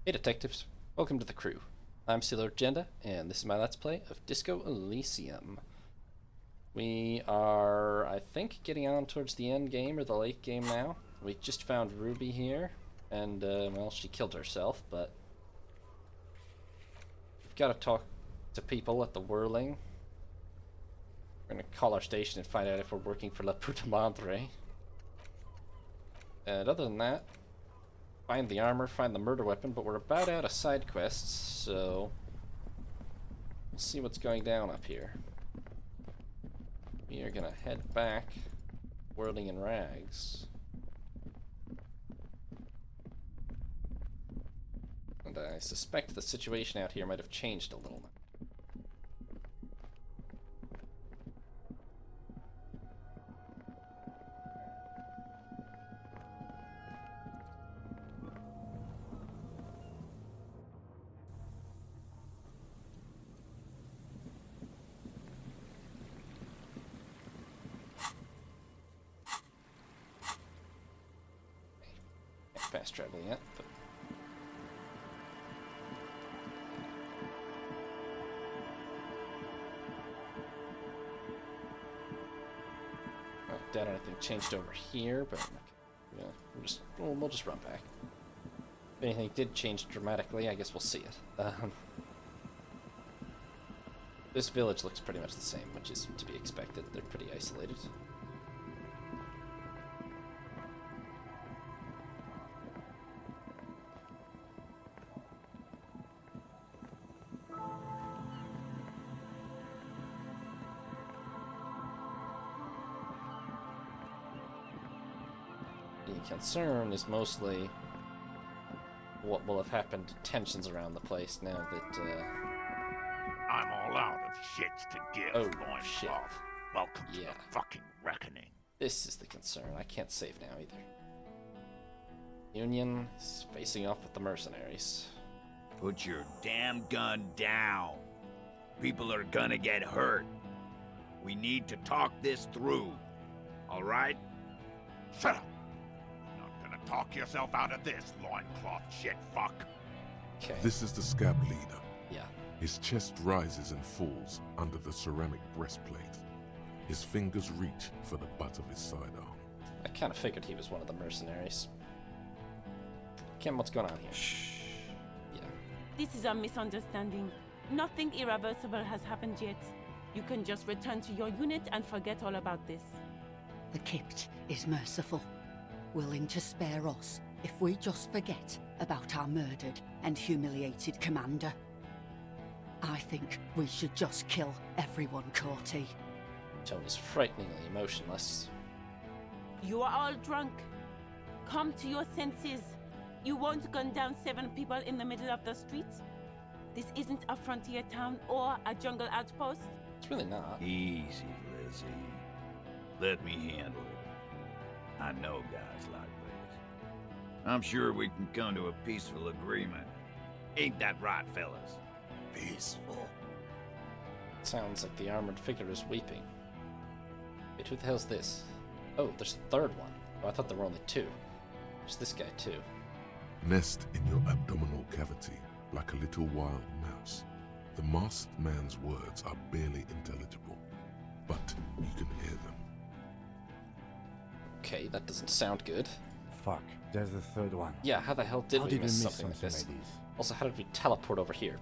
Hey detectives, welcome to the crew. I'm Silo Agenda, and this is my Let's Play of Disco Elysium. We are, I think, getting on towards the end game, or the late game now. We just found Ruby here, and, well, she killed herself, but we've got to talk to people at the Whirling. We're gonna call our station and find out if we're working for La Puta Madre. And other than that, find the armor, find the murder weapon, but we're about out of side quests, so we'll see what's going down up here. We are gonna head back, whirling in rags. And I suspect the situation out here might have changed a little now. Fast travel yet, but I doubt anything changed over here, but yeah, we'll just run back. If anything did change dramatically, I guess we'll see it. This village looks pretty much the same, which is to be expected. They're pretty isolated. The concern is mostly what will have happened to tensions around the place now that, I'm all out of shits to give, Oh, loincloth. shit. Welcome to Yeah. the fucking reckoning. this is the concern. I can't save now either. Union is facing off with the mercenaries. Put your damn gun down. People are gonna get hurt. We need to talk this through. All right? Shut up! Not gonna talk yourself out of this, loincloth shit fuck. Okay. This is the scab leader. Yeah. His chest rises and falls under the ceramic breastplate. His fingers reach for the butt of his sidearm. I kind of figured he was one of the mercenaries. Kim, what's going on here? Shh. Yeah. This is a misunderstanding. Nothing irreversible has happened yet. You can just return to your unit and forget all about this. The Kypt is merciful, willing to spare us if we just forget about our murdered and humiliated commander. I think we should just kill everyone, Corty. Tony's frighteningly emotionless. You are all drunk. Come to your senses. You won't gun down 7 people in the middle of the street. This isn't a frontier town or a jungle outpost. It's really not. Easy, Lizzie. Let me handle it. I know guys like this. I'm sure we can come to a peaceful agreement. Ain't that right, fellas? Peaceful. It sounds like the armored figure is weeping. Wait, who the hell's this? Oh, there's a third one. Oh, I thought there were only 2. There's this guy too. Nest in your abdominal cavity like a little wild mouse. The masked man's words are barely intelligible, but you can hear them. Okay, that doesn't sound good. Fuck, there's a third one. Yeah, how the hell did How we did we miss miss something like something this? like this? Also, how did we teleport over here?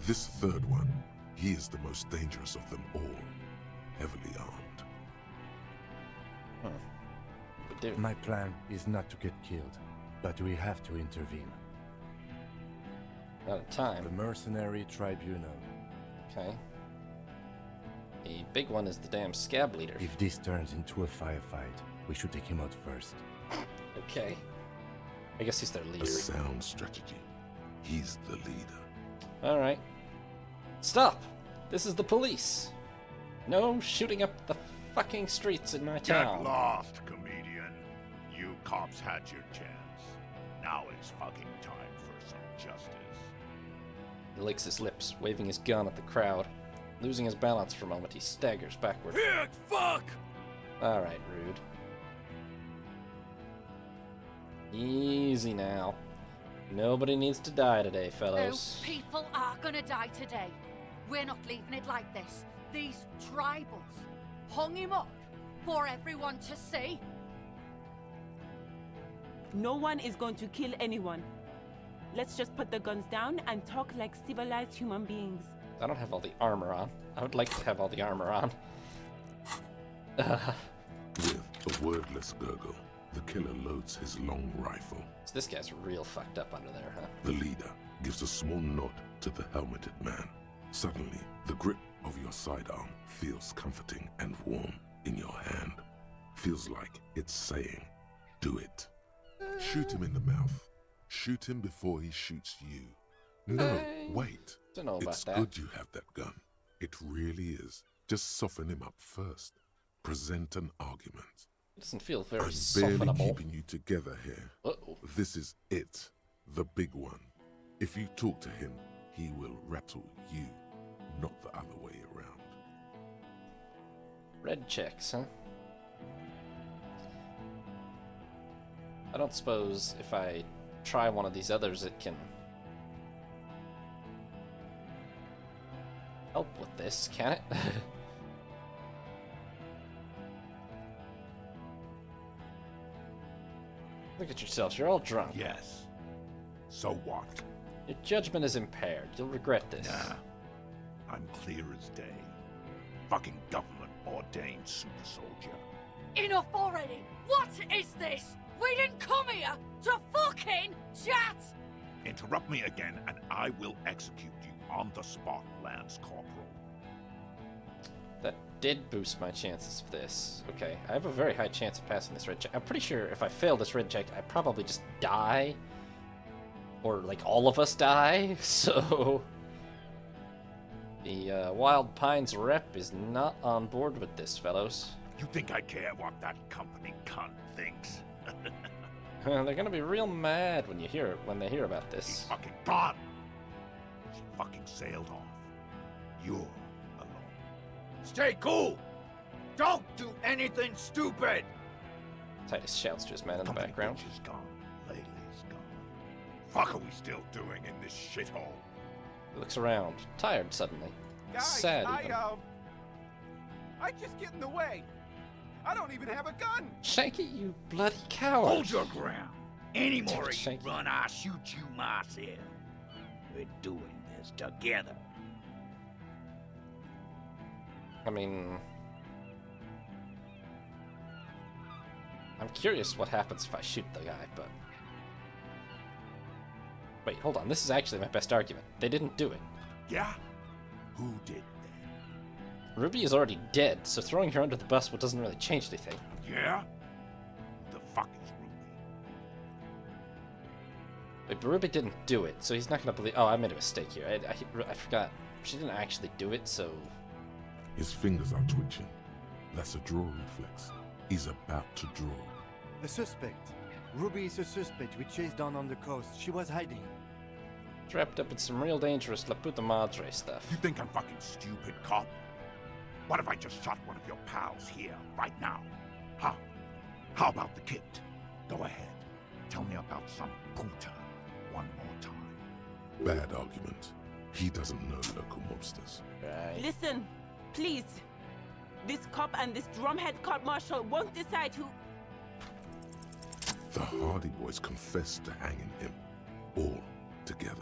This third one, he is the most dangerous of them all, heavily armed. But dude, My plan is not to get killed, but we have to intervene. not in The time. Mercenary Tribunal. Okay. The big one is the damn scab leader. If this turns into a firefight, we should take him out first. Okay. I guess he's their A leader. sound strategy. He's the leader. Alright. Stop! This is the police! No shooting up the fucking streets in my Get town. lost, comedian. You cops had your chance. Now it's fucking time for some justice. He licks his lips, waving his gun at the crowd. Losing his balance for a moment, he staggers backward. Shit, fuck! Alright, rude. Easy now. Nobody needs to die today, fellows. No people are gonna die today. We're not leaving it like this. These tribals hung him up for everyone to see. No one is going to kill anyone. Let's just put the guns down and talk like civilized human beings. I don't have all the armor on. I would like to have all the armor on. With a wordless gurgle, the killer loads his long rifle. So this guy's real fucked up under there, huh? The leader gives a small nod to the helmeted man. Suddenly, the grip of your sidearm feels comforting and warm in your hand. Feels like it's saying, do it. Shoot him in the mouth. Shoot him before he shoots you. No, wait. Don't know about It's that. good you have that gun. It really is. Just soften him up first. Present an argument. It doesn't feel very I'm barely softenable. keeping you together here. Uh-oh. This is it. The big one. If you talk to him, he will rattle you, not the other way around. Red checks, huh? I don't suppose if I try one of these others it can help with this, can it? Look at yourselves, you're all drunk. Yes. So what? Your judgment is impaired. You'll regret this. Nah. I'm clear as day. Fucking government ordained super soldier. Enough already! What is this? We didn't come here to fucking chat! Interrupt me again and I will execute you on the spot, Lance Corporal. That did boost my chances of this. Okay, I have a very high chance of passing this red check. I'm pretty sure if I fail this red check, I probably just die. Or, like, all of us die. So, the Wild Pines rep is not on board with this, fellows. You think I care what that company cunt thinks? They're gonna be real mad when they hear about He's this. fucking gone. She fucking sailed off. You're alone. Stay cool! Don't do anything stupid! Titus shouts to his man in the Company background. bitch is gone. Layla's gone. Fuck are we still doing in this shithole? He looks around, tired suddenly. Guys, Sad even. I just get in the way. I don't even have a gun. Shanky, you bloody coward! Hold your ground. Any more of you Shanky. run, I'll shoot you myself. We're doing this together. I mean, I'm curious what happens if I shoot the guy, but... Wait, hold on. This is actually my best argument. They didn't do it. Yeah? Who did Ruby is already dead, so throwing her under the bus doesn't really change anything. that? Yeah? Who the fuck is Ruby? Wait, but Ruby didn't do it, so he's not gonna believe... Oh, I made a mistake here. I forgot. She didn't actually do it, so... His fingers are twitching. That's a draw reflex. He's about to draw. A suspect. Ruby is a suspect we chased down on the coast. She was hiding. Wrapped up in some real dangerous La Puta Madre stuff. You think I'm fucking stupid, cop? What if I just shot one of your pals here, right now? Huh? How about the kid? Go ahead. Tell me about some puta one more time. Bad argument. He doesn't know local mobsters. Right. Listen, please. This cop and this drumhead court marshal won't decide who... The Hardy Boys confessed to hanging him, all together.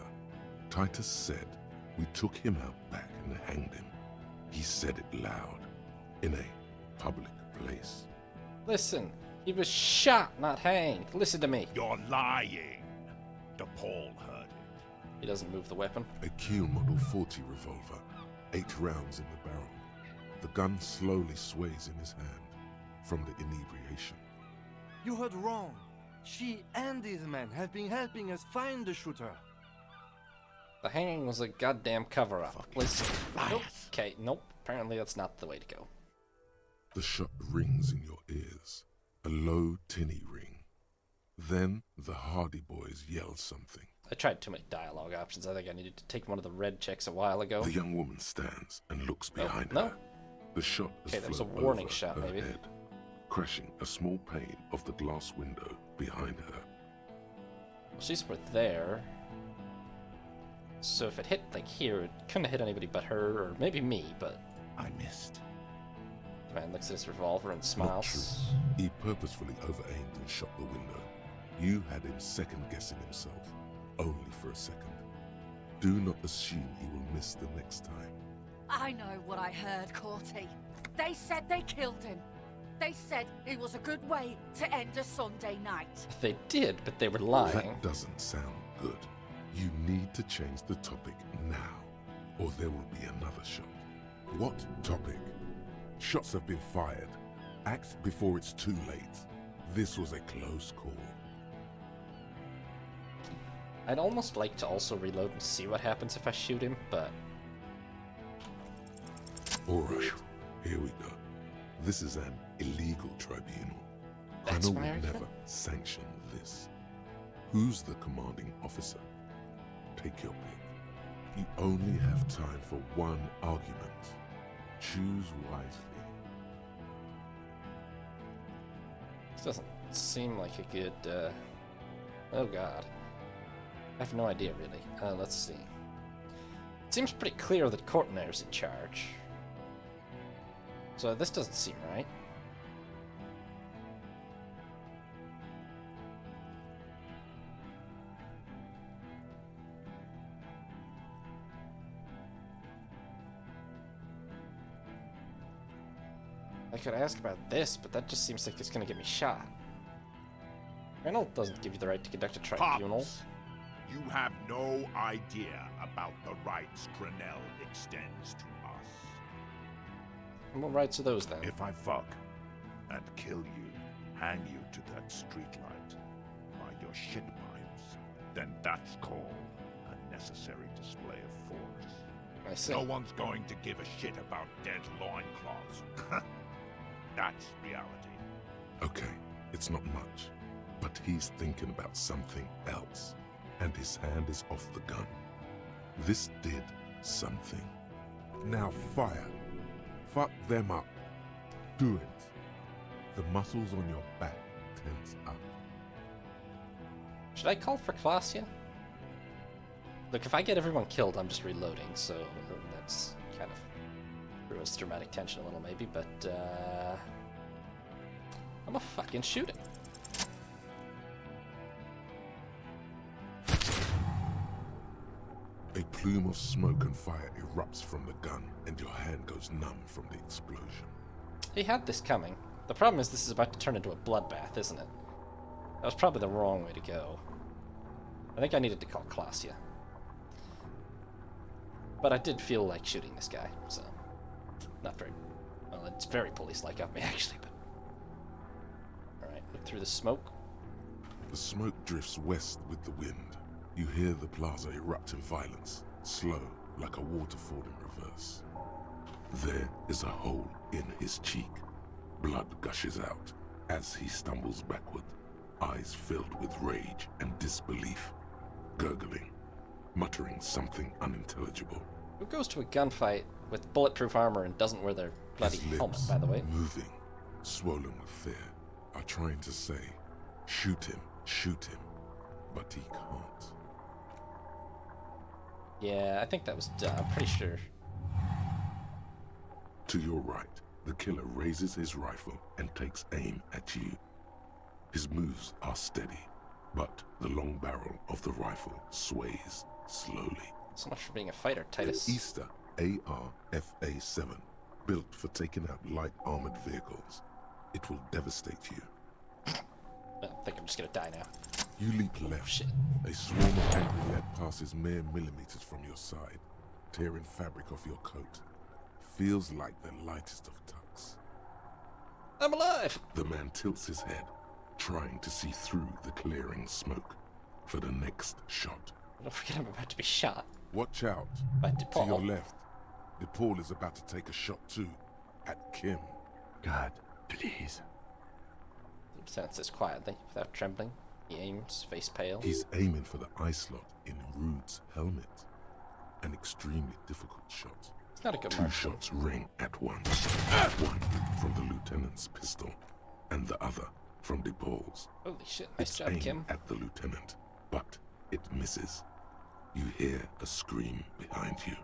Titus said we took him out back and hanged him. He said it loud, in a public place. Listen, he was shot, not hanged. Listen to me. You're lying. DePaul heard it. He doesn't move the weapon. A Kiel Model 40 revolver, 8 rounds in the barrel. The gun slowly sways in his hand from the inebriation. You heard wrong. She and these men have been helping us find the shooter. The hanging was a goddamn cover-up. Fucking Listen. Nope. liars. Okay, nope. Apparently that's not the way to go. The shot rings in your ears, a low, tinny ring. Then the Hardy Boys yell something. I tried too many dialogue options. I think I needed to take one of the red checks a while ago. The young woman stands and looks behind no. her. The shot has Okay, that was a flown warning over shot, her maybe. head, crashing a small pane of the glass window behind her. She's right there. So if it hit like here, it couldn't have hit anybody but her, or maybe me, but... I missed. The man looks at his revolver and Not smiles. true. He purposefully overaimed and shot the window. You had him second-guessing himself, only for a second. Do not assume he will miss the next time. I know what I heard, Corty. They said they killed him. They said it was a good way to end a Sunday night. They did, but they were lying. That doesn't sound good. You need to change the topic now, or there will be another shot. What topic? Shots have been fired. Act before it's too late. This was a close call. I'd almost like to also reload and see what happens if I shoot him, but... Alright, here we go. This is an illegal tribunal. That's I my will argument. never sanction this. Who's the commanding officer? Take your pick. You only have time for one argument. Choose wisely. This doesn't seem like a good, oh god. I have no idea, really. Let's see. It seems pretty clear that Courtney's in charge. So this doesn't seem right. I could ask about this, but that just seems like it's gonna get me shot. Tribunal doesn't give you the right to conduct a tribunal. Pops, you have no idea about the rights Tribunal extends to us. And what rights are those then? If I fuck and kill you, hang you to that streetlight by your shit pipes, then that's called a necessary display of force. I see. No one's going to give a shit about dead loincloths. That's reality. Okay, it's not much, but he's thinking about something else, and his hand is off the gun. This did something. Now fire. Fuck them up. Do it. The muscles on your back tense up. Should I call for Klaasje? Look, if I get everyone killed, I'm just reloading, so that's kind of ruins dramatic tension a little maybe, but I'm a fucking shoot him. A plume of smoke and fire erupts from the gun, and your hand goes numb from the explosion. He had this coming. The problem is this is about to turn into a bloodbath, isn't it? That was probably the wrong way to go. I think I needed to call Klaasje. But I did feel like shooting this guy, so... Not very... Well, it's very police-like of me, actually, but... Alright, look through the smoke. The smoke drifts west with the wind. You hear the plaza erupt in violence, slow, like a waterfall in reverse. There is a hole in his cheek. Blood gushes out as he stumbles backward, eyes filled with rage and disbelief, gurgling, muttering something unintelligible. Who goes to a gunfight with bulletproof armor and doesn't wear their bloody His helmet, lips, by the way? moving, swollen with fear, are trying to say, shoot him, but he can't. Yeah, I think that was done. I'm pretty sure. To your right, the killer raises his rifle and takes aim at you. His moves are steady, but the long barrel of the rifle sways slowly. So much for being a fighter, Titus. The Easter AR-FA-7, built for taking out light armored vehicles. It will devastate you. I think I'm just gonna die now. You leap left. Shit. A swarm of angry lead passes mere millimeters from your side, tearing fabric off your coat. Feels like the lightest of tucks. I'm alive! The man tilts his head, trying to see through the clearing smoke for the next shot. Don't forget I'm about to be shot. Watch out. By To DePaul. your left, DePaul is about to take a shot too, at Kim. God, please. Lieutenant says quietly, without trembling. He aims, face pale. He's aiming for the eye slot in Rude's helmet. An extremely difficult shot. It's not a good Two marksman. shots ring at once. One from the lieutenant's pistol, and the other from DePaul's. Holy shit, nice It's job, aimed Kim. at the lieutenant, but it misses. You hear a scream behind you.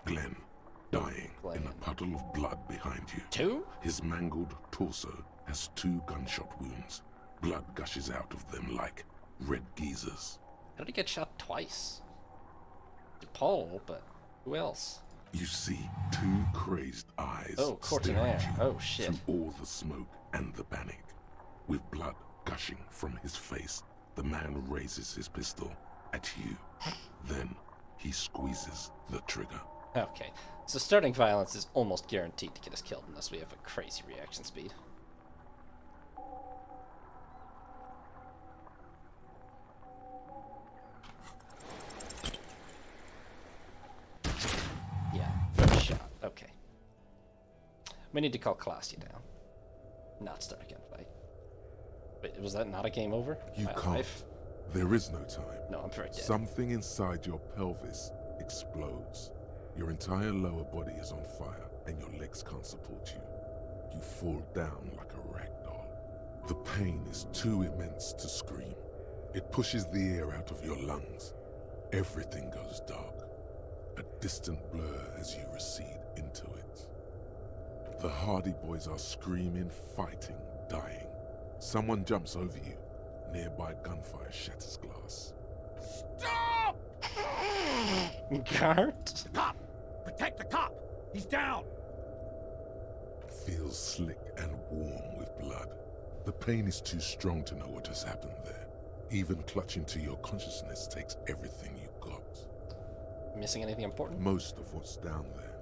Glenn, dying in a puddle of blood behind you. Two? His mangled torso has 2 gunshot wounds. Blood gushes out of them like red geysers. How did he get shot twice? Paul, but who else? You see 2 crazed eyes Courtinaire. staring at you Oh, shit. through all the smoke and the panic. With blood gushing from his face, the man raises his pistol at you. Then he squeezes the trigger. Okay, so starting violence is almost guaranteed to get us killed unless we have a crazy reaction speed. Yeah, first shot. Okay. We need to call Colossia down. Not start a gunfight. Wait, was that not a game over? You My can't. life? There is no time. No, I'm very dead. Something inside your pelvis explodes. Your entire lower body is on fire, and your legs can't support you. You fall down like a rag doll. The pain is too immense to scream. It pushes the air out of your lungs. Everything goes dark. A distant blur as you recede into it. The Hardy Boys are screaming, fighting, dying. Someone jumps over you. Nearby gunfire shatters glass. Stop! Guard? The cop! Protect the cop! He's down! Feels slick and warm with blood. The pain is too strong to know what has happened there. Even clutching to your consciousness takes everything you got. Missing anything important? Most of what's down there.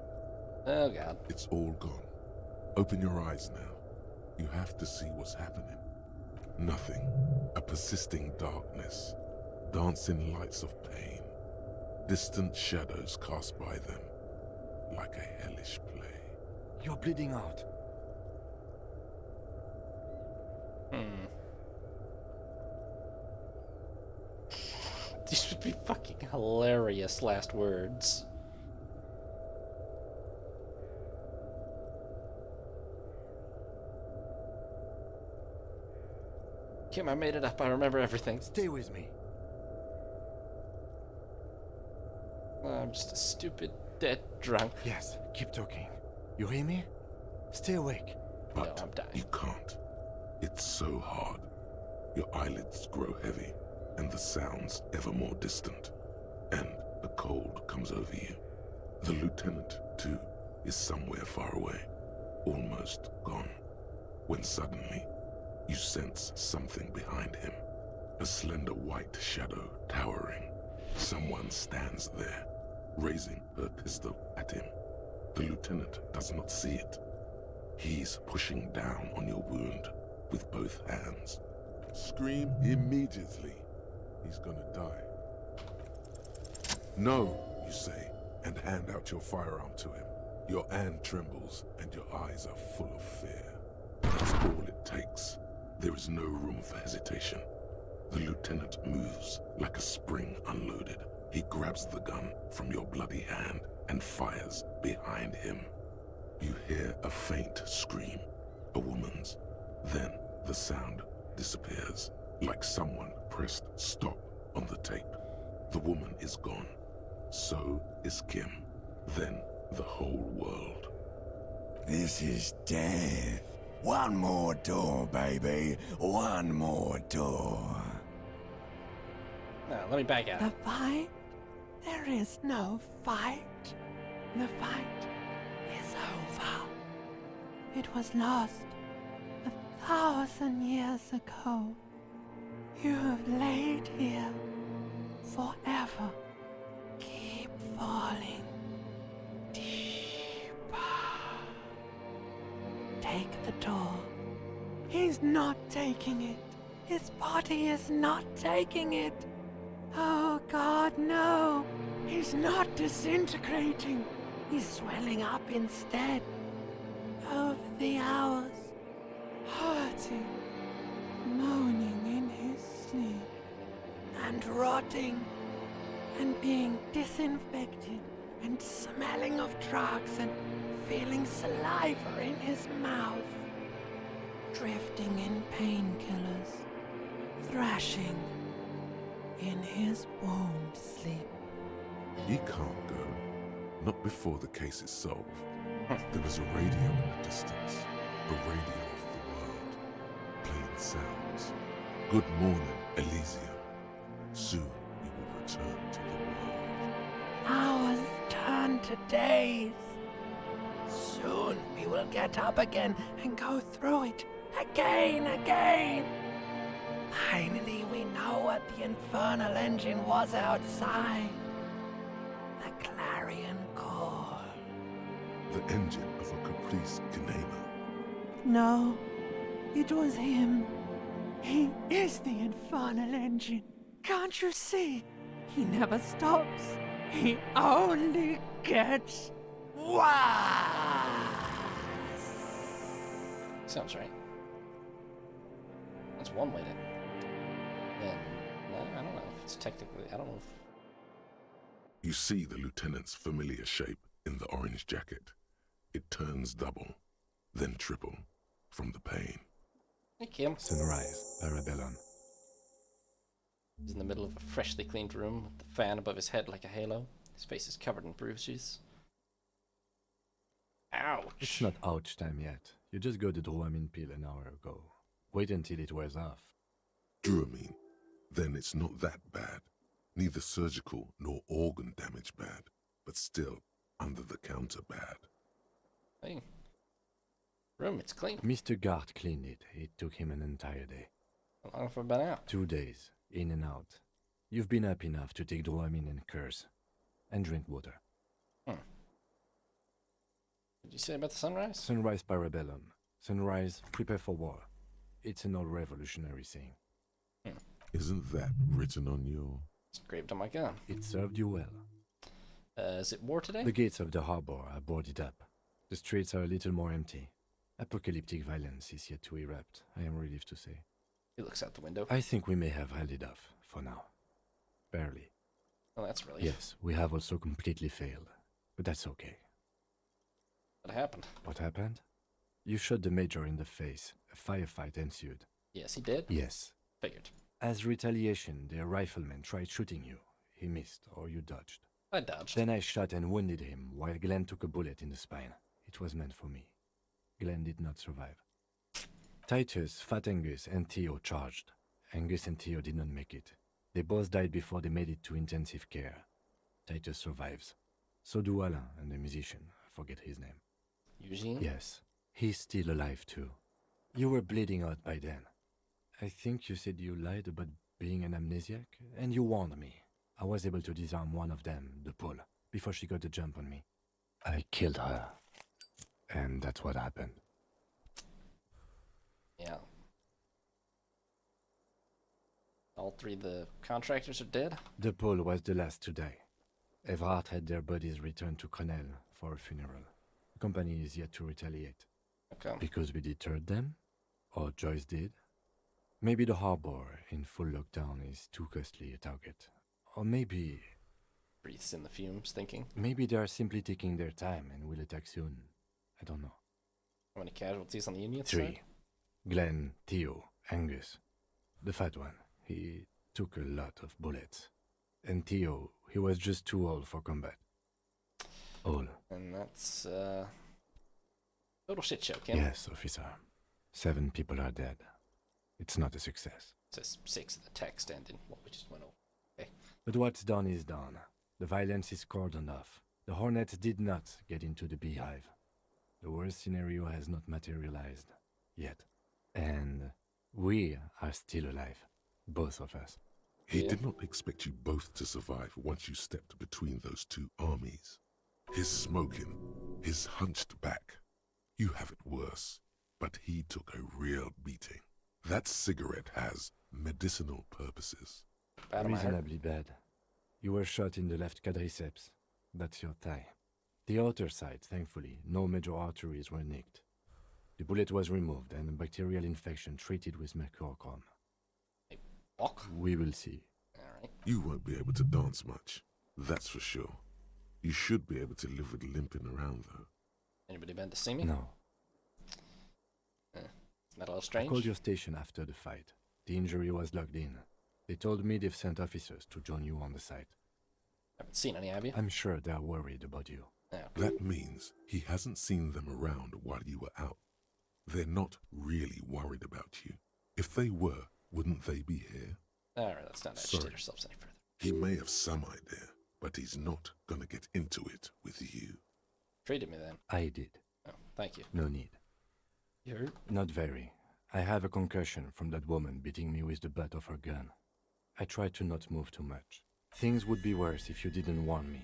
Oh, God. It's all gone. Open your eyes now. You have to see what's happening. Nothing. A persisting darkness. Dancing lights of pain. Distant shadows cast by them. Like a hellish play. You're bleeding out. These would be fucking hilarious last words. Kim, I made it up. I remember everything. Stay with me. I'm just a stupid, dead drunk. Yes, keep talking. You hear me? Stay awake. But No, I'm dying. you can't. It's so hard. Your eyelids grow heavy, and the sounds ever more distant. And the cold comes over you. The lieutenant, too, is somewhere far away, almost gone. When suddenly, you sense something behind him. A slender white shadow towering. Someone stands there, raising her pistol at him. The lieutenant does not see it. He's pushing down on your wound with both hands. Scream immediately. He's gonna die. No, you say, and hand out your firearm to him. Your hand trembles, and your eyes are full of fear. That's all it takes. There is no room for hesitation. The lieutenant moves like a spring unloaded. He grabs the gun from your bloody hand and fires behind him. You hear a faint scream, a woman's. Then the sound disappears, like someone pressed stop on the tape. The woman is gone. So is Kim. Then the whole world. This is death. One more door, baby. One more door. Now, let me back out. The fight? There is no fight. The fight is over. It was lost 1,000 years ago. You have laid here forever. Keep falling deeper. Take the door. He's not taking it. His body is not taking it. Oh God, no! He's not disintegrating. He's swelling up instead. Over the hours, hurting, moaning in his sleep, and rotting, and being disinfected, and smelling of drugs, and feeling saliva in his mouth. drifting in painkillers, thrashing in his wound sleep. He can't go. Not before the case is solved. There was a radio in the distance. A radio of the world. Playing sounds. Good morning, Elysium. Soon you will return to the world. Hours turn to days. Soon we will get up again and go through it again. Finally we know what the infernal engine was outside. The clarion call. The engine of a Caprice Canema. No, it was him. He is the infernal engine. Can't you see? He never stops. He only gets worse. Sounds right. That's one way to. And I don't know if it's technically. I don't know if. You see the lieutenant's familiar shape in the orange jacket. It turns double, then triple, from the pain. Hey, Kim. Sunrise, Parabellum. He's in the middle of a freshly cleaned room with the fan above his head like a halo. His face is covered in bruises. Ouch! It's not ouch time yet. You just got the Dramamine pill an hour ago. Wait until it wears off. Dramamine? Then it's not that bad. Neither surgical nor organ damage bad, but still under the counter bad. Hey. Room, it's clean. Mr. Gart cleaned it. It took him an entire day. How long have I been out? 2 days, in and out. You've been up enough to take Dramamine and curse. And drink water. Did you say about the sunrise? Sunrise Parabellum. Sunrise, prepare for war. It's an old revolutionary saying. Isn't that written on your... It's engraved on my gun. It served you well. Is it war today? The gates of the harbor are boarded up. The streets are a little more empty. Apocalyptic violence is yet to erupt, I am relieved to say. He looks out the window. I think we may have held it off, for now. Barely. Well, that's relief. Yes, we have also completely failed. But that's okay. What happened? What happened? You shot the major in the face. A firefight ensued. Yes, he did? Yes. Figured. As retaliation, the rifleman tried shooting you. He missed, or you dodged. I dodged. Then I shot and wounded him, while Glenn took a bullet in the spine. It was meant for me. Glenn did not survive. Titus, Fat Angus, and Theo charged. Angus and Theo did not make it. They both died before they made it to intensive care. Titus survives. So do Alain and the musician. I forget his name. Eugene? Yes. He's still alive too. You were bleeding out by then. I think you said you lied about being an amnesiac, and you warned me. I was able to disarm one of them, the Pole, before she got the jump on me. I killed her. And that's what happened. Yeah. All three of the contractors are dead? The Pole was the last to die. Everard had their bodies returned to Crenel for a funeral. The company is yet to retaliate. Okay. Because we deterred them? Or Joyce did? Maybe the harbor in full lockdown is too costly a target. Or maybe... Breathes in the fumes, thinking. Maybe they are simply taking their time and will attack soon. I don't know. How many casualties on the Union 3. side? Glenn, Theo, Angus. The fat one. He took a lot of bullets. And Theo, he was just too old for combat. All. And that's, total shit show, Kim. Yes, officer. 7 people are dead. It's not a success. It says 6 in the text and in what we just went over. Okay. But what's done is done. The violence is cordoned off. The Hornets did not get into the beehive. The worst scenario has not materialized. Yet. And we are still alive. Both of us. He did not expect you both to survive once you stepped between those two armies. His smoking, his hunched back. You have it worse, but he took a real beating. That cigarette has medicinal purposes. Reasonably bad. You were shot in the left quadriceps. That's your thigh. The outer side, thankfully, no major arteries were nicked. The bullet was removed and a bacterial infection treated with mercurochrome. Walk? We will see. Alright. You won't be able to dance much, that's for sure. You should be able to live with limping around, though. Anybody been to see me? No. That a little I strange? called your station after the fight. The injury was logged in. They told me they've sent officers to join you on the site. Haven't seen any, have you? I'm sure they're worried about you. Yeah. That means he hasn't seen them around while you were out. They're not really worried about you. If they were, wouldn't they be here? Alright, let's not agitate Sorry. ourselves any further. He may have some idea, but he's not gonna get into it with you. Treated me then. I did. Oh, thank you. No need. You hurt? Not very. I have a concussion from that woman beating me with the butt of her gun. I tried to not move too much. Things would be worse if you didn't warn me.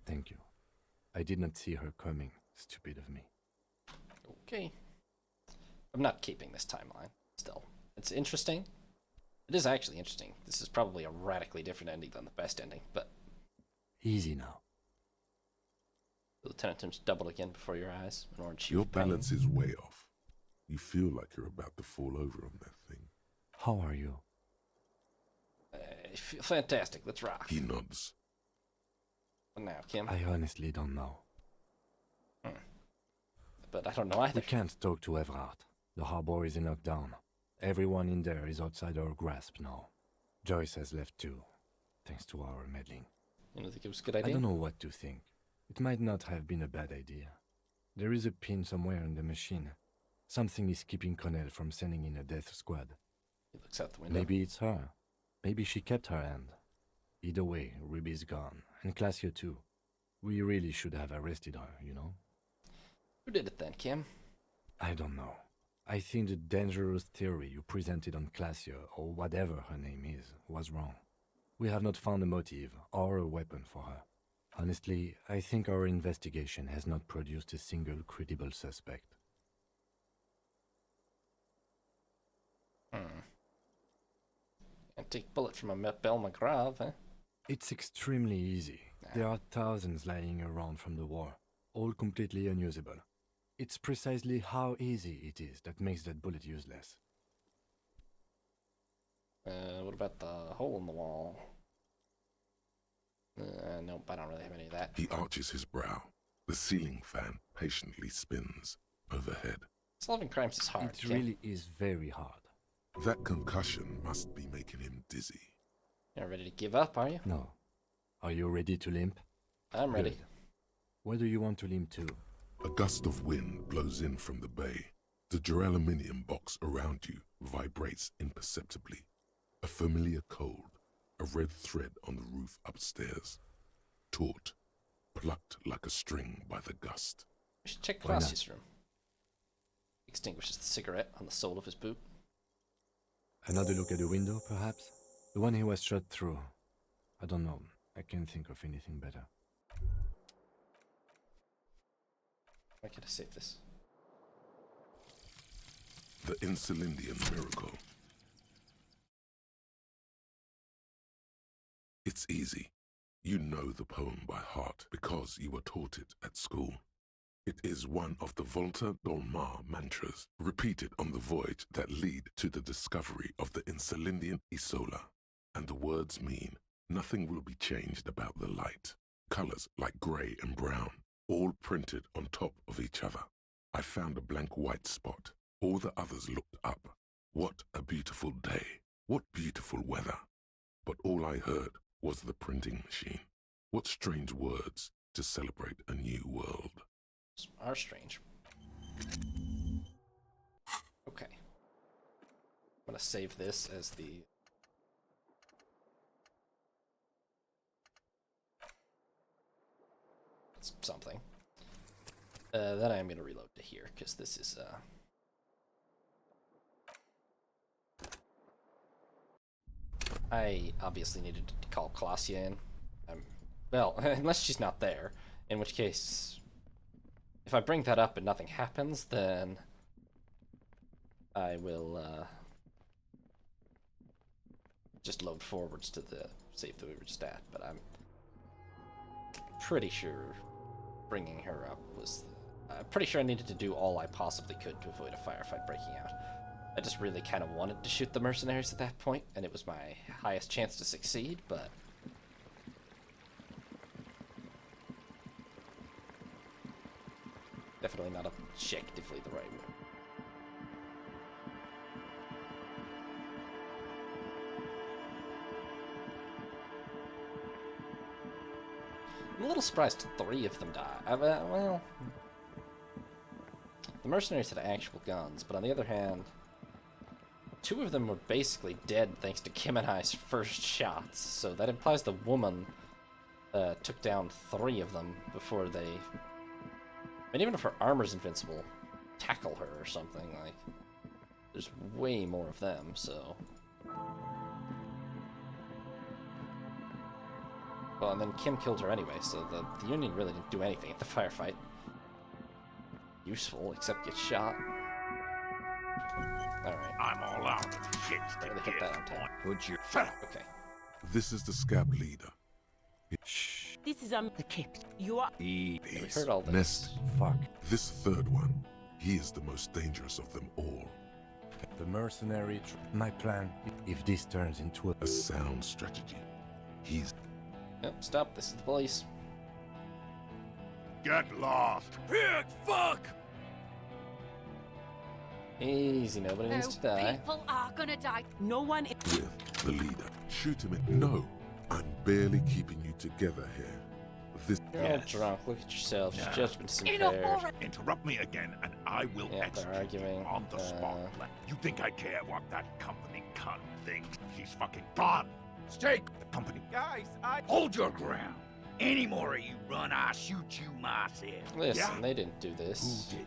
Thank you. I did not see her coming. Stupid of me. Okay. I'm not keeping this timeline. Still. It's interesting. It is actually interesting. This is probably a radically different ending than the best ending, but... Easy now. The lieutenant turns double again before your eyes. An orange hue Your of pain. balance is way off. You feel like you're about to fall over on that thing. How are you? I feel fantastic. Let's rock. He nods. What now, Kim? I honestly don't know. But I don't know either. We can't talk to Everard. The harbor is in lockdown. Everyone in there is outside our grasp now. Joyce has left too, thanks to our meddling. You don't think it was a good idea? I don't know what to think. It might not have been a bad idea. There is a pin somewhere in the machine. Something is keeping Connell from sending in a death squad. He looks out the window. Maybe it's her. Maybe she kept her hand. Either way, Ruby's gone. And Classio too. We really should have arrested her, you know? Who did it then, Kim? I don't know. I think the dangerous theory you presented on Classio, or whatever her name is, was wrong. We have not found a motive or a weapon for her. Honestly, I think our investigation has not produced a single credible suspect. And take bullet from a Belle McGrath, eh? It's extremely easy. There are thousands lying around from the war, all completely unusable. It's precisely how easy it is that makes that bullet useless. What about the hole in the wall? Nope, I don't really have any of that. He arches his brow. The ceiling fan patiently spins overhead. Solving crimes is hard, It Kim. really is very hard. That concussion must be making him dizzy. You're ready to give up, are you? No. Are you ready to limp? I'm ready. Good. Where do you want to limp to? A gust of wind blows in from the bay. The duraluminum box around you vibrates imperceptibly. A familiar cold, a red thread on the roof upstairs. Taut, plucked like a string by the gust. We should check Why not? Classie's room. Extinguishes the cigarette on the sole of his boot. Another look at the window, perhaps? The one he was shot through. I don't know. I can't think of anything better. Why can't I save this? The Insulindian miracle. It's easy. You know the poem by heart because you were taught it at school. It is one of the Volta Dolmar mantras repeated on the voyage that lead to the discovery of the Insulindian Isola. And the words mean nothing will be changed about the light. Colors like grey and brown, all printed on top of each other. I found a blank white spot. All the others looked up. What a beautiful day. What beautiful weather. But all I heard was the printing machine. What strange words to celebrate a new world. Are strange. Okay. I'm gonna save this as the... It's something. Then I'm gonna reload to here, because this is, I obviously needed to call Clausia in. Well, unless she's not there, in which case... If I bring that up and nothing happens, then I will just load forwards to the save that we were just at. But I'm pretty sure bringing her up was... I'm pretty sure I needed to do all I possibly could to avoid a firefight breaking out. I just really kind of wanted to shoot the mercenaries at that point, and it was my highest chance to succeed, but... Definitely not objectively the right way. I'm a little surprised 3 of them die. Well, the mercenaries had actual guns, but on the other hand, 2 of them were basically dead thanks to Kim and I's first shots, so that implies the woman took down 3 of them before they... I mean, even if her armor's invincible, tackle her or something, like... There's way more of them, so... Well, and then Kim killed her anyway, so the Union really didn't do anything at the firefight. Useful, except get shot. Alright. I'm all out of shit to Really hit that on time. Put your... Shut up. Okay. This is the scab leader. Shh. This is the Kipt. You are. We heard all this. Nest. Fuck. This 3rd one, he is the most dangerous of them all. The mercenary. My plan, if this turns into A sound strategy. He's Yep, stop. This is the police. Get lost. Pig, fuck! Easy, nobody needs to die. People are gonna die. No one. with the leader. Shoot him in. No, I'm barely keeping you together here. This You're all drunk. Look at yourselves. Your judgment's Enough impaired. already. Interrupt me again, and I will Yeah, they're execute arguing. you on the spot. You think I care what that company cunt thinks? She's fucking gone. Stay. The company. Guys, I... Hold your ground. Any more of you run, I'll shoot you myself. Listen, Yeah. they didn't do this. Who did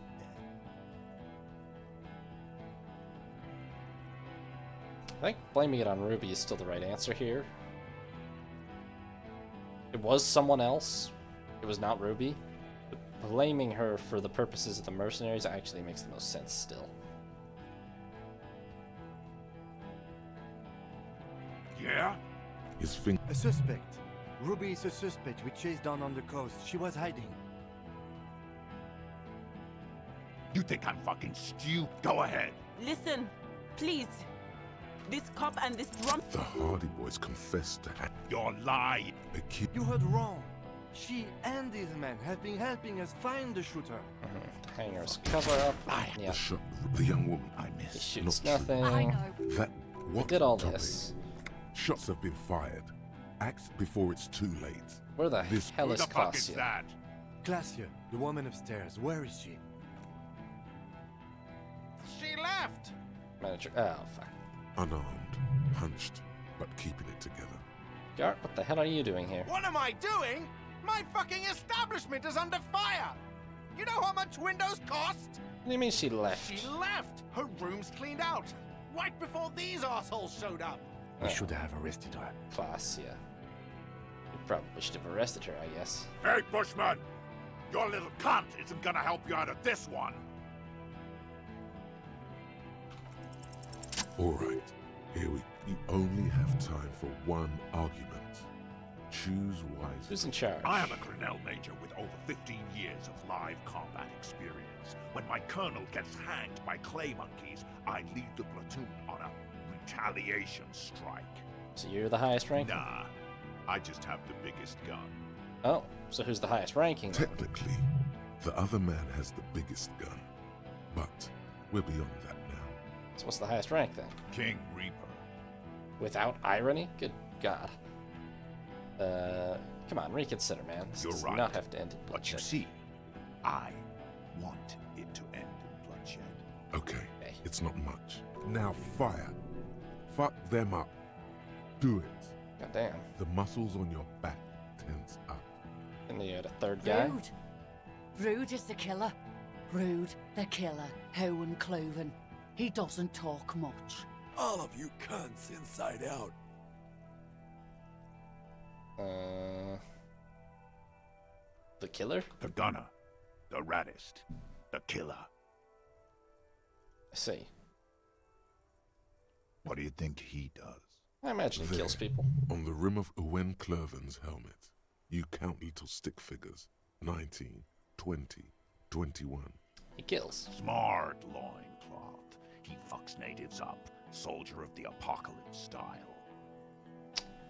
I think blaming it on Ruby is still the right answer here. It was someone else. It was not Ruby. But blaming her for the purposes of the mercenaries actually makes the most sense still. that? Yeah? his finger. A suspect. Ruby is a suspect we chased down on the coast. She was hiding. You think I'm fucking stupid? Go ahead. Listen, please. This cop and this drum. The Hardy Boys confessed to You're lying. a kid. You heard wrong. She and these men have been helping us find the shooter. Hangers cover up. Yeah, The shot, the young woman. I he missed. shoots Not true. I nothing. know. That what Did all topic? this. Shots have been fired. Act before it's too late. Where the This- hell Who is the fuck is Claudia? that? Glacia, the woman upstairs. Where is she? She left! Manager. Oh, fuck. Unarmed, hunched, but keeping it together. Gart, what the hell are you doing here? What am I doing? My fucking establishment is under fire! You know how much windows cost? What do you mean she left? She left! Her room's cleaned out! Right before these assholes showed up! We should have arrested her. Claudia. You probably should have arrested her, I guess. Hey, Bushman! Your little cunt isn't gonna help you out of this one. All right, here we. You only have time for one argument. Choose wisely. Who's in charge? I am a Grinnell Major with over 15 years of live combat experience. When my colonel gets hanged by clay monkeys, I lead the platoon on a retaliation strike. So you're the highest ranking? Nah, I just have the biggest gun. Oh, so who's the highest ranking? then? Technically, the other man has the biggest gun, but we're beyond that now. So what's the highest rank then? King Reaper. Without irony? Good God. Come on, reconsider, man. This You're does right. not have to end in But you bloodshed. see, I want it to end in bloodshed. Okay, Okay. it's not much. Now fire. Fuck them up. Do it. God damn. The muscles on your back tense up. And you had a third guy? Rude. Rude is the killer. Rude, the killer. Howen Cloven. He doesn't talk much. All of you cunts inside out. The killer? The gunner. The raddest. The killer. I see. What do you think he does? I imagine he There, kills people. On the rim of Owen Cloven's helmet, you count little stick figures. 19, 20, 21. He kills. Smart loincloth. He fucks natives up. Soldier of the apocalypse style.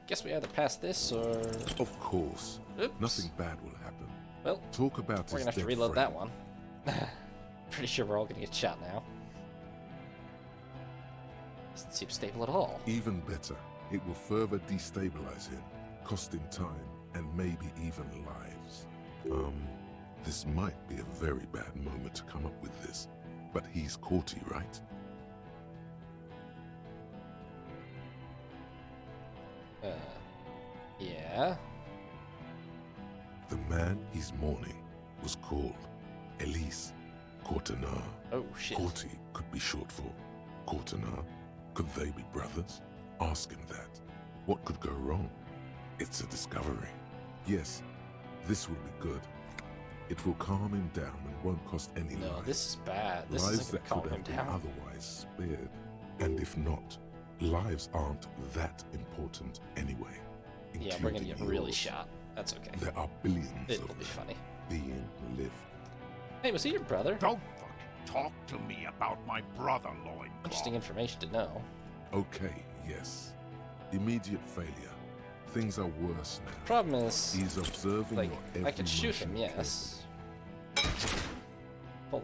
Guess we either pass this or... Of course, Oops. nothing bad will happen. Well, Talk about we're his gonna have to dead reload friend. that one. Pretty sure we're all gonna get shot now. Doesn't seem stable at all. Even better, it will further destabilize him, costing time and maybe even lives. This might be a very bad moment to come up with this, but he's courty, right? Yeah. The man he's mourning was called Elise Courtenay. Oh, shit. Courty could be short for Courtenay. Could they be brothers? Ask him that. What could go wrong? It's a discovery. Yes, this will be good. It will calm him down and won't cost any No, lives. this is bad. This Lives isn't that gonna could calm him have been down. otherwise spared. And if not, lives aren't that important anyway. Yeah, we're gonna get including really yours. shot. That's okay. There are billions It'll of be funny. being lived. Hey, was he your brother? Don't fucking talk to me about my brother, Loinclaw. Interesting information to know. Okay, yes. Immediate failure. Things are worse now. Problem is, He's observing like, your every I could shoot him, motion yes. Well,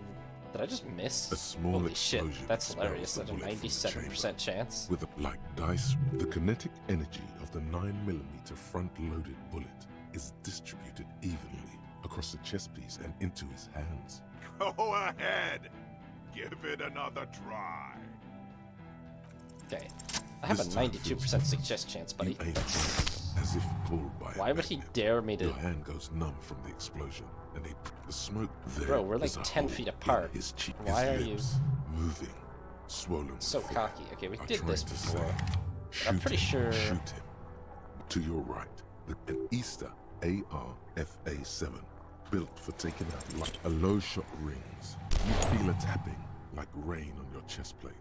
did I just miss? A small Holy shit, explosion that's expels hilarious. the At a bullet from the 97% chance. With like dice, the kinetic energy of the 9mm front-loaded bullet is distributed evenly across the chest piece and into his hands. Go ahead. Give it another try. Okay. I have a This time 92% success chance, buddy. You aim That's- as if pulled by a Why would he magnet. dare me to... Your hand goes numb from the explosion, and the smoke there. Bro, we're like is a 10 hole feet in apart. His cheek, Why his are you- lips moving, swollen? So with fear. cocky. Okay, we I did tried this to before. say, I'm shoot pretty him, sure- Shoot him. To your right, an Easter AR-FA7, built for taking out like a low shot rings. You feel a tapping like rain on your chest plate.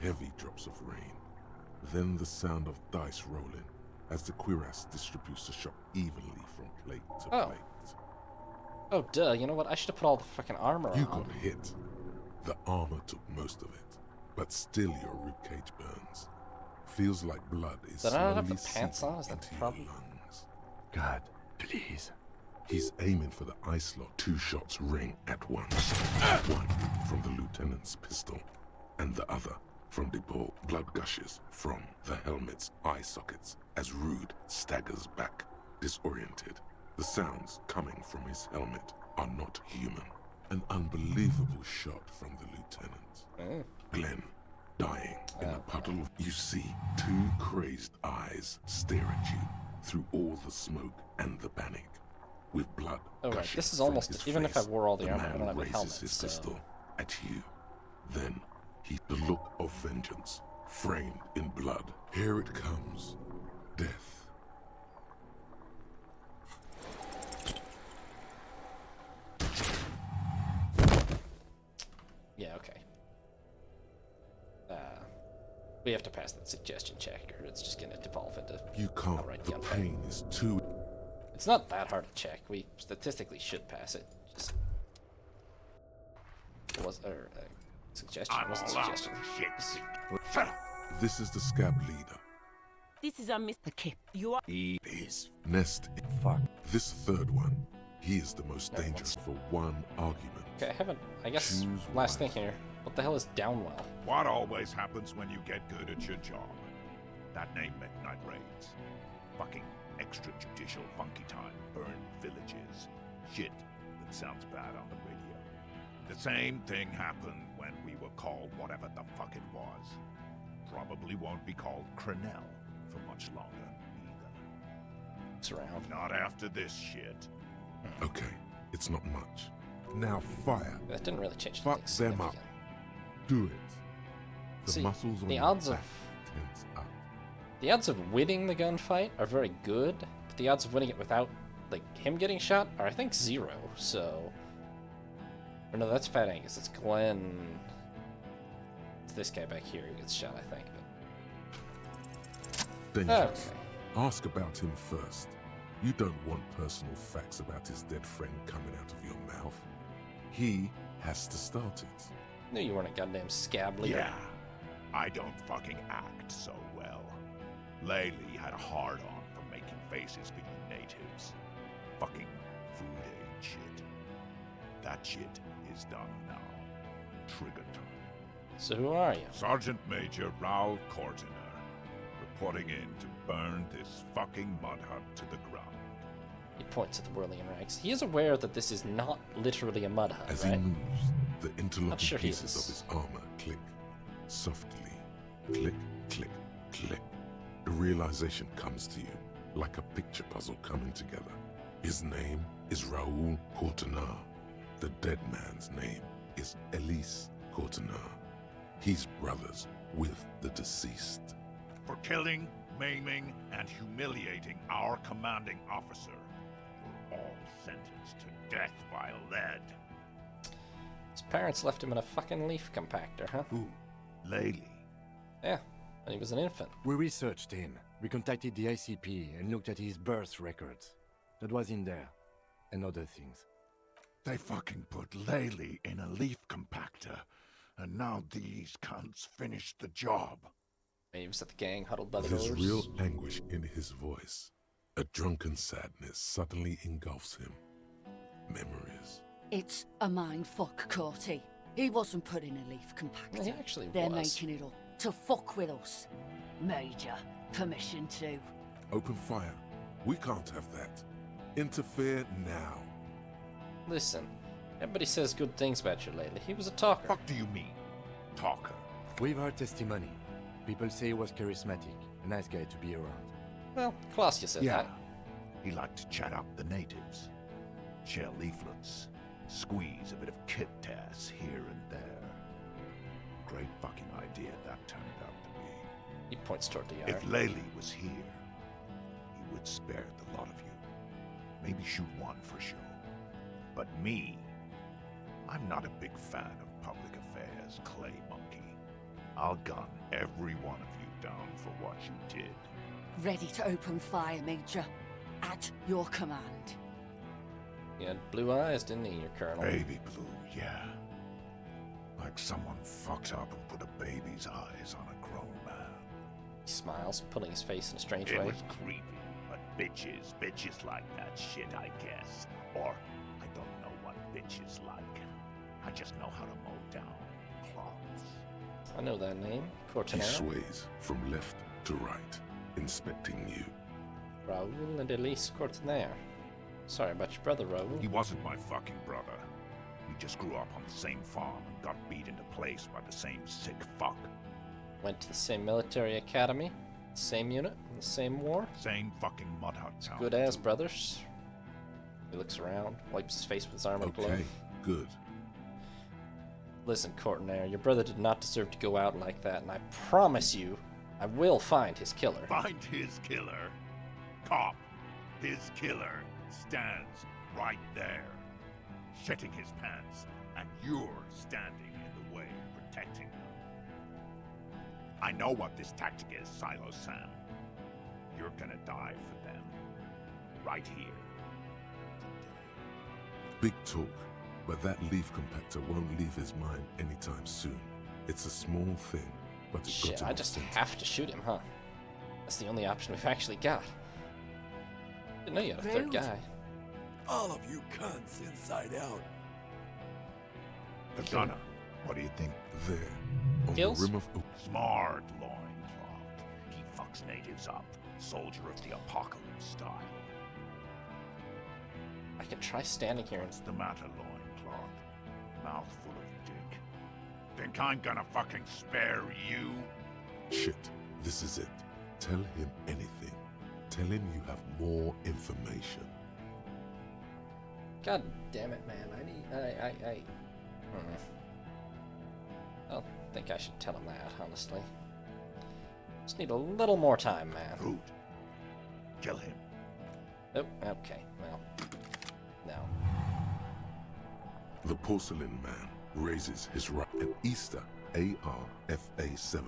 Heavy drops of rain. Then the sound of dice rolling as the cuirass distributes the shot evenly from plate to Oh. plate. Oh, duh. You know what? I should have put all the fucking armor You on. got hit. The armor took most of it, but still your ribcage burns. Feels like blood is Did I not have the slowly pants seeping on? Is that the into your problem? lungs. God, please. He's aiming for the eye slot. 2 shots ring at once. One from the lieutenant's pistol, and the other from the ball. Blood gushes from the helmet's eye sockets as Rude staggers back, disoriented. The sounds coming from his helmet are not human. An unbelievable shot from the lieutenant. Mm. Glenn, dying in a puddle. You see 2 crazed eyes stare at you through all the smoke and the panic. With blood Oh, right. gushing This is from almost... his Even if I face, wore all the armor, I man don't have a raises helmet, his so... pistol at you. Then the look of vengeance, framed in blood. Here it comes. Death. Yeah, okay. We have to pass that suggestion check, or it's just gonna devolve into... You can't. outright The gunfight. pain is too. It's not that hard to check. We statistically should pass it. Just... It was... suggestion. It I'm wasn't all out suggestion. of shit. Shut up. This is the scab leader. This is a Mr. Kip. You are... Please. Nest. Fuck. This third one. He is the most No, dangerous for one argument. Okay, I haven't... I guess... Choose Last thing wisely. here. What the hell is Downwell? What always happens when you get good at your job? That name meant night raids. Fucking extrajudicial funky time. Burned villages. Shit that sounds bad on the radio. The same thing happened when we were called whatever the fuck it was. Probably won't be called Crenell for much longer either. It's around. Not after this shit. Okay, it's not much. Now fire. That didn't really change Fuck anything them up. significant. Do it. The See, muscles on the your odds of... back tense up. The odds of winning the gunfight are very good, but the odds of winning it without, like, him getting shot are, I think, 0, so... Or no, that's Fat Angus. It's Glenn... It's this guy back here who gets shot, I think. Dangerous. Okay. Ask about him first. You don't want personal facts about his dead friend coming out of your mouth. He has to start it. Knew you weren't a goddamn scab leader. Yeah, I don't fucking act so well. Laylee had a hard-on for making faces for you natives. Fucking food aid shit. That shit is done now. Trigger time. So who are you? Sergeant Major Raoul Courtenay, reporting in to burn this fucking mud hut to the ground. He points at the whirling rags. He is aware that this is not literally a mud hut, As right? he moves, the interlocking sure he pieces is. of his armor click. Softly. Click, click, click. The realization comes to you, like a picture puzzle coming together. His name is Raoul Courtenay. The dead man's name is Elise Courtenay. He's brothers with the deceased. For killing, maiming, and humiliating our commanding officer, we're all sentenced to death by lead. His parents left him in a fucking leaf compactor, huh? Who? Laylee. Yeah, when he was an infant. We researched him. We contacted the ICP and looked at his birth records. That was in there. And other things. They fucking put Laylee in a leaf compactor, and now these cunts finished the job. Waves at the gang huddled by the There's doors. real anguish in his voice. A drunken sadness suddenly engulfs him. Memories. It's a mindfuck, Corty. He wasn't put in a leaf compactor. He actually They're was. making it up to fuck with us. Major, permission to. Open fire. We can't have that. Interfere now. Listen, everybody says good things about you lately. He was a talker. Fuck do you mean, talker? We've heard testimony. People say he was charismatic, a nice guy to be around. Well, Klausya said Yeah. that. He liked to chat up the natives, share leaflets, squeeze a bit of kit ass here and there. Great fucking idea that turned out to be. He points toward the yard. If Laylee was here, he would spare the lot of you. Maybe shoot one for show. But me, I'm not a big fan of public affairs, clay monkey. I'll gun every one of you down for what you did. Ready to open fire, Major. At your command. He had blue eyes, didn't he, your colonel? Baby blue, yeah. Like someone fucked up and put a baby's eyes on a grown man. He smiles, pulling his face in a strange It way. was creepy, but bitches like that shit, I guess. Or, I don't know what bitches like. I just know how to mow down cloths. I know that name. He Courtenay. sways from left to right, inspecting you. Raoul and Elise Courtenay. Sorry about your brother, Raoul. He wasn't my fucking brother. We just grew up on the same farm and got beat into place by the same sick fuck. Went to the same military academy, same unit, in the same war. Same fucking mud hut town. Good as brothers. He looks around, wipes his face with his armored glove. Okay, good. Listen, Courtenay, your brother did not deserve to go out like that, and I promise you, I will find his killer. Find his killer. Cop. His killer stands right there, shitting his pants, and you're standing in the way, protecting them. I know what this tactic is, Silo Sam. You're gonna die for them. Right here. Big talk, but that leaf compactor won't leave his mind anytime soon. It's a small thing, but it's got Shit, to I be just sent. have to shoot him, huh? That's the only option we've actually got. Didn't know you had a third Rude. guy. All of you cunts inside out. The gunner. What do you think? There, on Gills? the rim of... Smart loincloth. He fucks natives up. Soldier of the apocalypse style. I can try standing here and... What's the matter, loincloth? Mouthful of dick. Think I'm gonna fucking spare you? Shit, this is it. Tell him anything. Tell him you have more information. God damn it, man. I don't think I should tell him that, honestly. Just need a little more time, man. Rude. Kill him. Oh, okay. Well, no. The porcelain man raises his right. An Easter AR-FA-7,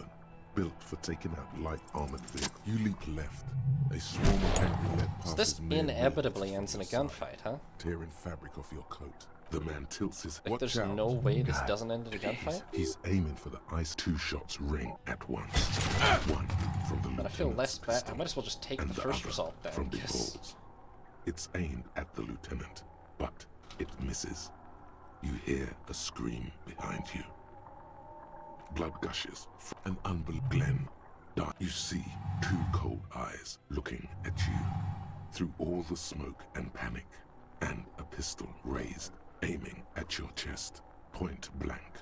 built for taking out light armored vehicles. You leap left. A swarm of angry lead So passes this mere inevitably millimeters ends in a from your side, gunfight, huh? tearing fabric off your coat. The man tilts his... Like Watch there's out. no way this God, doesn't end in a please. gunfight? He's aiming for the ice. 2 shots ring at once. One from the But I feel lieutenant's less bad. I pistol, might as well just take and the first other result then, from the 'cause- balls. It's aimed at the lieutenant, but it misses. You hear a scream behind you. Blood gushes from an unbelievable Glen. You see 2 cold eyes looking at you through all the smoke and panic, and a pistol raised, aiming at your chest, point blank.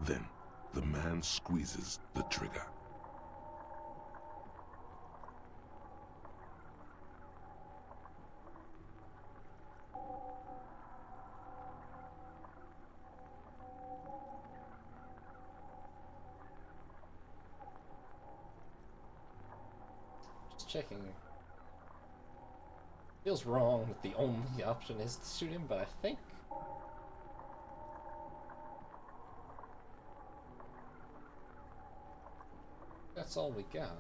Then, the man squeezes the trigger. Just checking. Feels wrong that the only option is to shoot him, but I think that's all we got.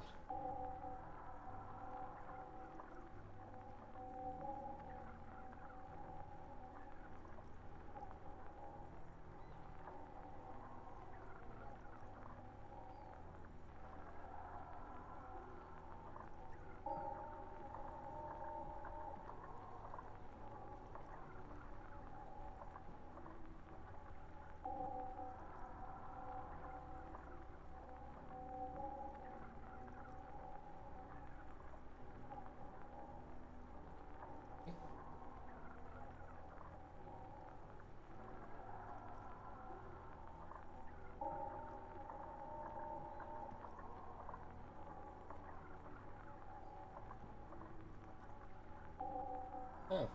Oh.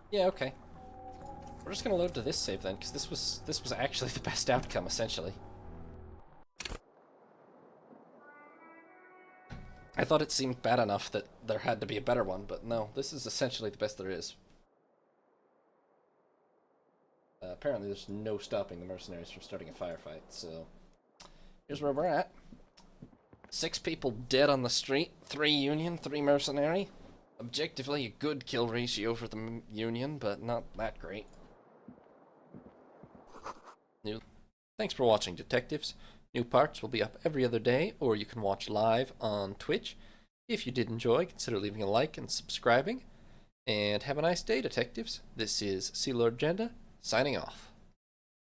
Yeah, okay. We're just gonna load to this save then, because this was actually the best outcome, essentially. I thought it seemed bad enough that there had to be a better one, but no, this is essentially the best there is. Apparently there's no stopping the mercenaries from starting a firefight, so here's where we're at. 6 people dead on the street, 3 Union, 3 mercenary. Objectively a good kill ratio for the Union, but not that great. Thanks for watching, detectives. New parts will be up every other day, or you can watch live on Twitch. If you did enjoy, consider leaving a like and subscribing. And have a nice day, detectives. This is Sea Lord Jenda, signing off.